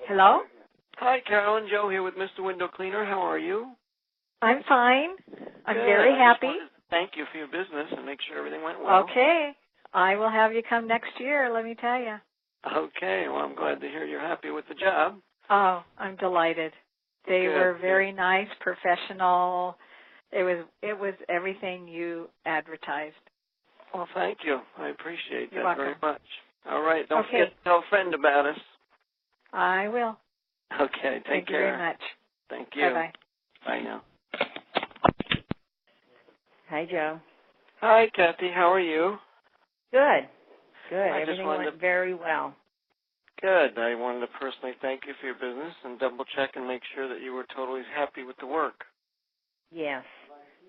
Hello? Hi, Carolyn. Joe here with Mr. Window Cleaner. How are you? I'm fine. I'm Good. very I just happy. wanted to thank you for your business and make sure everything went well. Okay. I will have you come next year, let me tell you. Okay. Well, I'm glad to hear you're happy with the job. Oh, I'm delighted. They Good, were very good. nice, professional. It was everything you advertised. Well, thank you. I appreciate You're that welcome. very much. All right. Don't Okay. forget to tell a friend about us. I will. Okay. Take Thank you care. very much. Thank you. Bye-bye. Bye now. Hi, Joe. Hi, Kathy. How are you? Good. Good. I just Everything wanted went very well. Good. I wanted to personally thank you for your business and double check and make sure that you were totally happy with the work. Yes.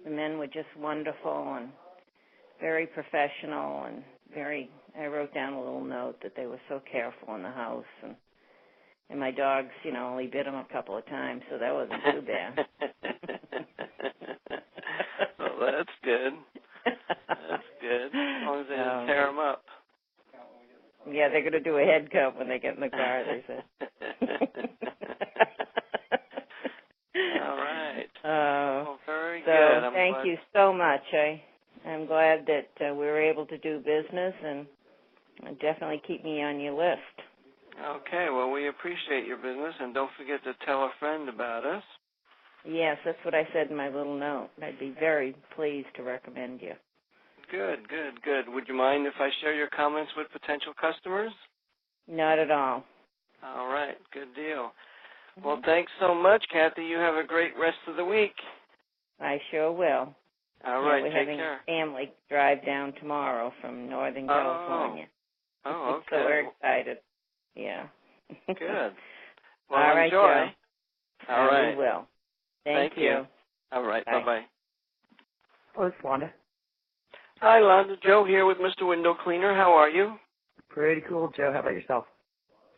The men were just wonderful and very professional and I wrote down a little note that they were so careful in the house and my dogs, only bit them a couple of times, so that wasn't too bad. Well, that's good. That's good. As long as they didn't tear them up. Yeah, they're going to do a head cut when they get in the car, they said. All right. Well, very so good. thank you so much. I'm glad that we were able to do business and definitely keep me on your list. Okay. Well, we appreciate your business, and don't forget to tell a friend about us. Yes, that's what I said in my little note. I'd be very pleased to recommend you. Good, good, good. Would you mind if I share your comments with potential customers? Not at all. All right. Good deal. Well, thanks so much, Kathy. You have a great rest of the week. I sure will. All right. We're Take having care. a family drive down tomorrow from Northern California. Oh, okay. So we're excited. Yeah. Good. Well, all right, enjoy. Joe. All right. We will. Thank you. All right. Bye. Bye-bye. Oh, it's Wanda. Hi, Londa. Joe here with Mr. Window Cleaner. How are you? Pretty cool, Joe. How about yourself?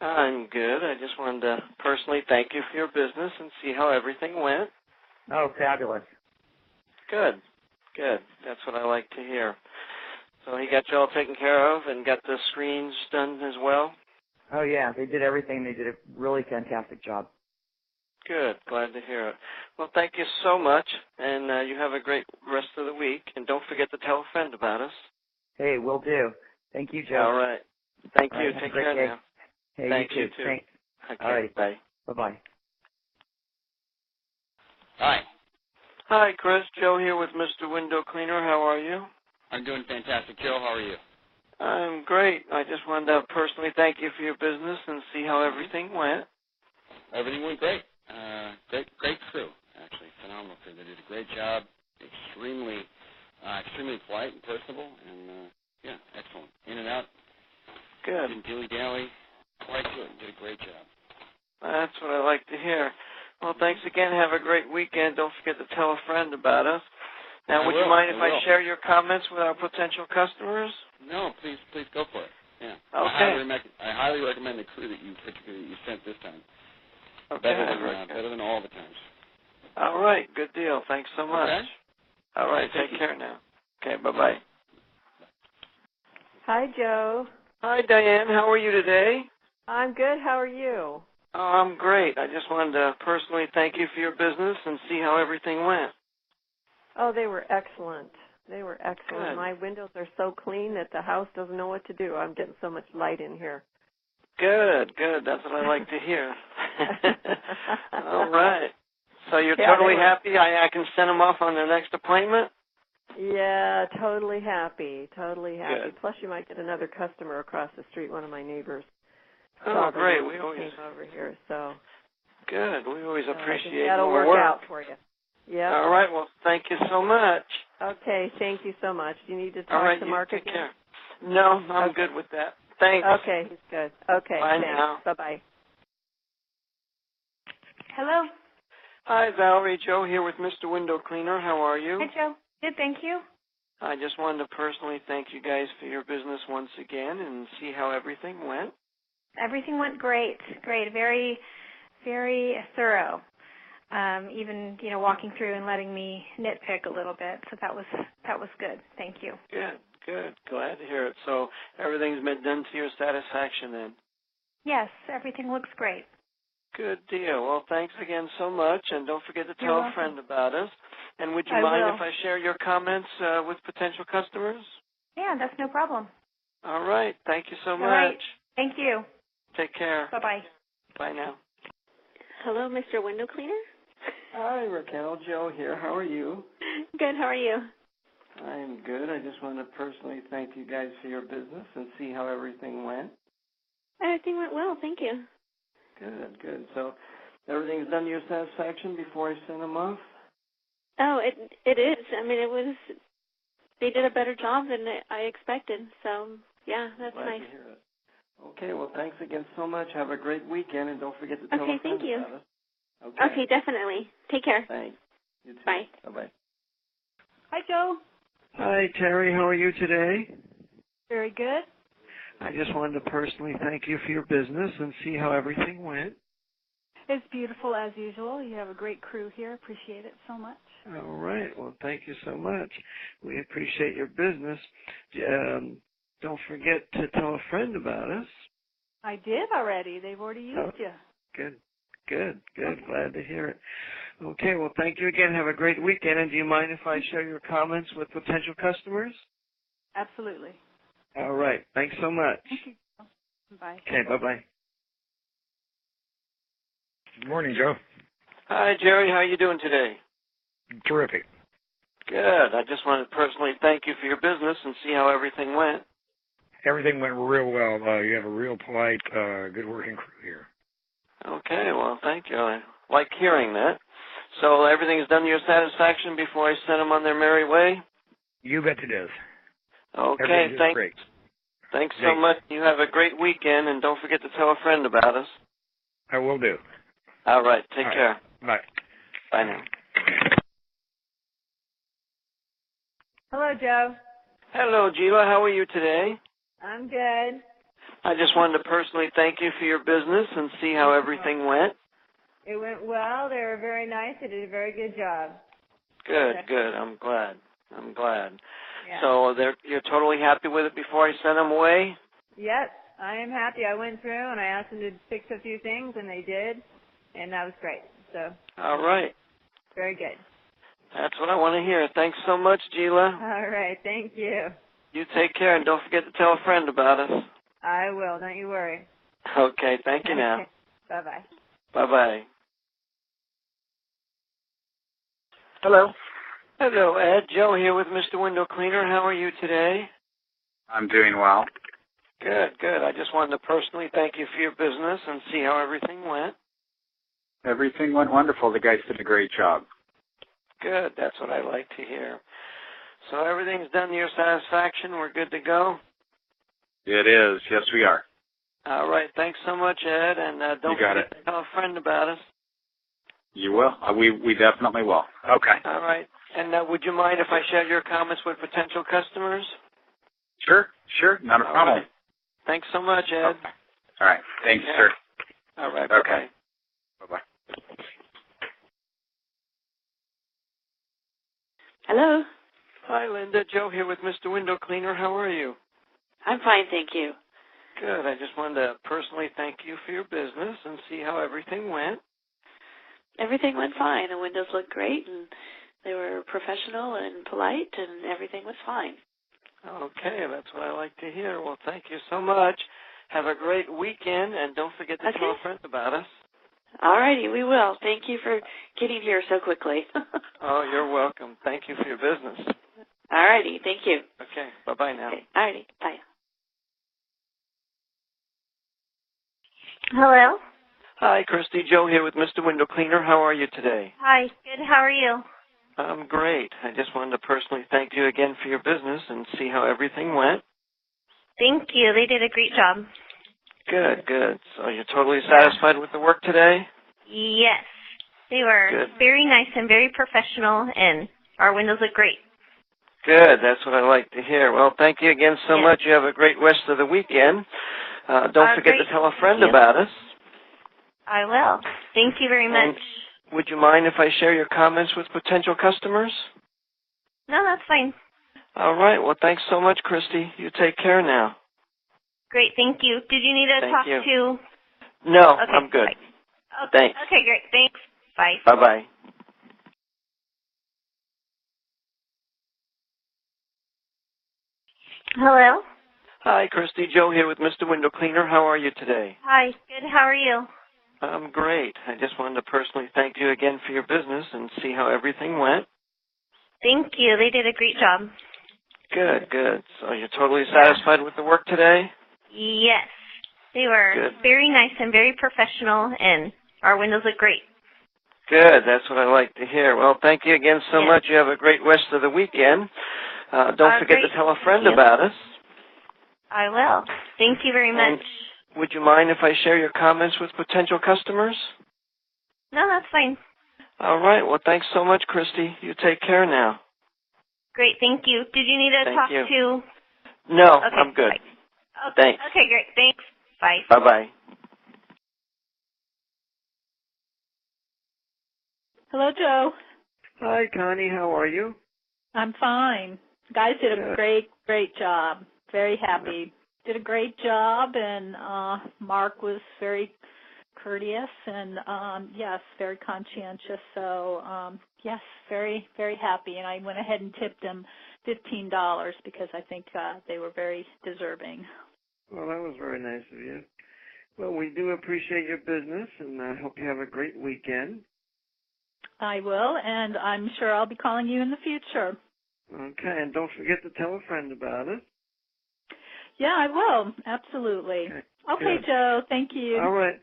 I'm good. I just wanted to personally thank you for your business and see how everything went. Oh, fabulous. Good. Good. That's what I like to hear. So he got you all taken care of and got the screens done as well? Oh, yeah. They did everything. They did a really fantastic job. Good. Glad to hear it. Well, thank you so much, and you have a great rest of the week. And don't forget to tell a friend about us. Hey, will do. Thank you, Joe. All right. Thank All you. right, have a Take great care day. now. Hey, Thanks, you you too. too. Thanks. Okay. All right. Bye. Bye-bye. Hi. Hi, Chris. Joe here with Mr. Window Cleaner. How are you? I'm doing fantastic. Joe, how are you? I'm great. I just wanted to personally thank you for your business and see how everything went. Everything went great. Great crew, actually. Phenomenal crew. They did a great job. Extremely polite and personable, and yeah, excellent. In and out. Good. Didn't dilly-dally. Quite good. Did a great job. That's what I like to hear. Well, thanks again. Have a great weekend. Don't forget to tell a friend about us. Now, would you mind if I share your comments with our potential customers? No, please go for it. Yeah. Okay. I highly recommend the crew that you sent this time. Okay. Better than all the times. All right. Good deal. Thanks so much. Okay. All right. Take care now. Okay. Bye-bye. Hi, Joe. Hi, Diane. How are you today? I'm good. How are you? Oh, I'm great. I just wanted to personally thank you for your business and see how everything went. Oh, they were excellent. They were excellent. Good. My windows are so clean that the house doesn't know what to do. I'm getting so much light in here. Good, good. That's what I like to hear. All right. So you're Yeah, totally happy? I can send them off on their next appointment? Yeah, totally happy. Totally happy. Good. Plus, you might get another customer across the street, one of my neighbors. Oh, great. We always came over here, so. Good. We always appreciate that'll more work work. out for you. Yeah. All right. Well, thank you so much. Okay. Thank you so much. Do you need to All talk right. to You Mark take again? care. No, I'm good with that. Thanks. Okay. He's good. Okay. Bye thanks. now. Bye-bye. Hello. Hi, Valerie. Joe here with Mr. Window Cleaner. How are you? Hi, Joe. Good, thank you. I just wanted to personally thank you guys for your business once again and see how everything went. Everything went great. Great. Very, very thorough. Even, walking through and letting me nitpick a little bit. So that was good. Thank you. Good, good. Glad to hear it. So everything's been done to your satisfaction then? Yes, everything looks great. Good deal. Well, thanks again so much, and don't forget to You're tell a welcome. friend about us. And would you I mind will. if I share your comments with potential customers? Yeah, that's no problem. All right. Thank you so much. right. Thank you. Take care. Bye-bye. Bye now. Hello, Mr. Window Cleaner. Hi, Raquel. Joe here. How are you? Good, how are you? I'm good. I just want to personally thank you guys for your business and see how everything went. Everything went well, thank you. Good, good. So everything's done to your satisfaction before I send them off? Oh, it is. I mean, they did a better job than I expected, so yeah, that's Glad nice. to hear it. Okay, well, thanks again so much. Have a great weekend, and don't forget to tell a friend thank you. about us. Okay, definitely. Take care. Thanks. You too. Bye. Bye-bye. Hi, Joe. Hi, Terry. How are you today? Very good. I just wanted to personally thank you for your business and see how everything went. It's beautiful as usual. You have a great crew here. Appreciate it so much. All right. Well, thank you so much. We appreciate your business. Don't forget to tell a friend about us. I did already. They've already used you. Good. Glad to hear it. Okay. Well, thank you again. Have a great weekend. And do you mind if I share your comments with potential customers? Absolutely. All right. Thanks so much. Thank you. Bye. Okay. Bye-bye. Good morning, Joe. Hi, Jerry. How are you doing today? Terrific. Good. I just wanted to personally thank you for your business and see how everything went. Everything went real well. You have a real polite, good working crew here. Okay. Well, thank you. I like hearing that. So everything is done to your satisfaction before I send them on their merry way? You bet it is. Okay. Great. Thanks so much. You have a great weekend, and don't forget to tell a friend about us. I will do. All right. Take care. Bye. Bye now. Hello, Joe. Hello, Gila. How are you today? I'm good. I just wanted to personally thank you for your business and see how everything went. It went well. They were very nice. They did a very good job. Good. I'm glad. Yeah. So you're totally happy with it before I send them away? Yep, I am happy. I went through and I asked them to fix a few things, and they did, and that was great. So. All right. Very good. That's what I want to hear. Thanks so much, Gila. All right. Thank you. You take care, and don't forget to tell a friend about us. I will. Don't you worry. Okay. Thank you now. Bye-bye. Bye-bye. Hello. Hello, Ed. Joe here with Mr. Window Cleaner. How are you today? I'm doing well. Good. I just wanted to personally thank you for your business and see how everything went. Everything went wonderful. The guys did a great job. Good. That's what I like to hear. So everything's done to your satisfaction. We're good to go? It is. Yes, we are. All right. Thanks so much, Ed. And don't forget to tell a friend about us. You will? We definitely will. Okay. All right. And would you mind if I share your comments with potential customers? Sure. Not a problem. Right. Thanks so much, Ed. Okay. All right. Thanks, sir. All right. Bye-bye. Okay. Bye-bye. Hello. Hi, Linda. Joe here with Mr. Window Cleaner. How are you? I'm fine, thank you. Good. I just wanted to personally thank you for your business and see how everything went. Everything went fine. The windows looked great, and they were professional and polite, and everything was fine. Okay, that's what I like to hear. Well, thank you so much. Have a great weekend, and don't forget to tell a friend about us. All righty, we will. Thank you for getting here so quickly. Oh, you're welcome. Thank you for your business. All righty, thank you. Okay, bye-bye now. Okay. All righty, bye. Hello. Hi, Christy. Joe here with Mr. Window Cleaner. How are you today? Hi. Good. How are you? I'm great. I just wanted to personally thank you again for your business and see how everything went. Thank you. They did a great job. Good. So you're totally satisfied with the work today? Yes. They were very nice and very professional, and our windows look great. Good. That's what I like to hear. Well, thank you again so much. You have a great rest of the weekend. Don't forget to tell a friend about us. I will. Thank you very much. And would you mind if I share your comments with potential customers? No, that's fine. All right. Well, thanks so much, Christy. You take care now. Great. Thank you. Did you need to talk to? No, Okay, I'm good. bye. Thanks. Okay, great. Thanks. Bye. Bye-bye. Hello? Hi, Christy. Joe here with Mr. Window Cleaner. How are you today? Hi. Good. How are you? I'm great. I just wanted to personally thank you again for your business and see how everything went. Thank you. They did a great job. Good, good. So you're totally satisfied with the work today? Yes. They were Good. very nice and very professional, and our windows look great. Good. That's what I like to hear. Well, thank you again so much. You have a great rest of the weekend. Don't forget to tell a friend about us. I will. Thank you very much. And would you mind if I share your comments with potential customers? No, that's fine. All right. Well, thanks so much, Christy. You take care now. Great. Thank you. Did you need to talk to? No, Okay, I'm good. bye. Thanks. Okay, great. Thanks. Bye. Bye-bye. Hello, Joe. Hi, Connie. How are you? I'm fine. Guys did a great job. Very happy. Did a great job, and Mark was very courteous and, yes, very conscientious. So, yes, very, very happy. And I went ahead and tipped them $15 because I think they were very deserving. Well, that was very nice of you. Well, we do appreciate your business, and I hope you have a great weekend. I will, and I'm sure I'll be calling you in the future. Okay, and don't forget to tell a friend about it. Yeah, I will. Absolutely. Okay, Joe. Thank you. All right.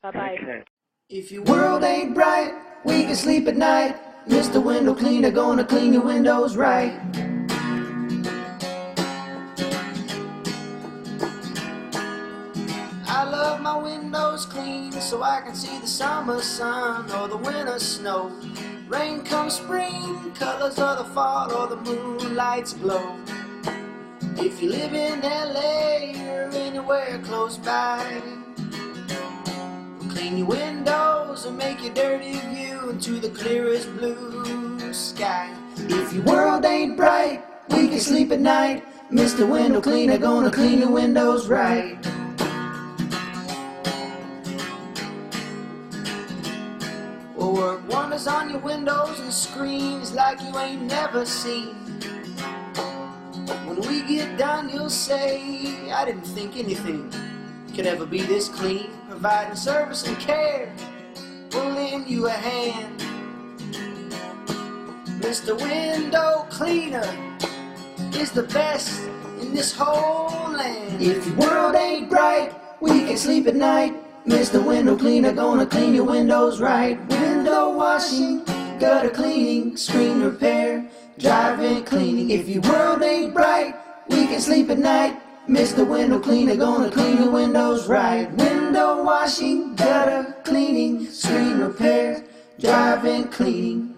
Bye-bye. Okay. If your world ain't bright, we can sleep at night. Mr. Window Cleaner gonna clean your windows right. I love my windows clean so I can see the summer sun or the winter snow. Rain comes spring, colors of the fall or the moonlight's glow. If you live in LA or anywhere close by, we'll clean your windows and make your dirty view into the clearest blue sky. If your world ain't bright, we can sleep at night. Mr. Window Cleaner gonna clean your windows right. We'll work wonders on your windows and screens like you ain't never seen. When we get done, you'll say, I didn't think anything could ever be this clean. Providing service and care, we'll lend you a hand. Mr. Window Cleaner is the best in this whole land. If your world ain't bright, we can sleep at night. Mr. Window Cleaner gonna clean your windows right. Window washing, gutter cleaning, screen repair, dry-vent cleaning. If your world ain't bright, we can sleep at night. Mr. Window Cleaner gonna clean your windows right. Window washing, gutter cleaning, screen repair, dry-vent cleaning.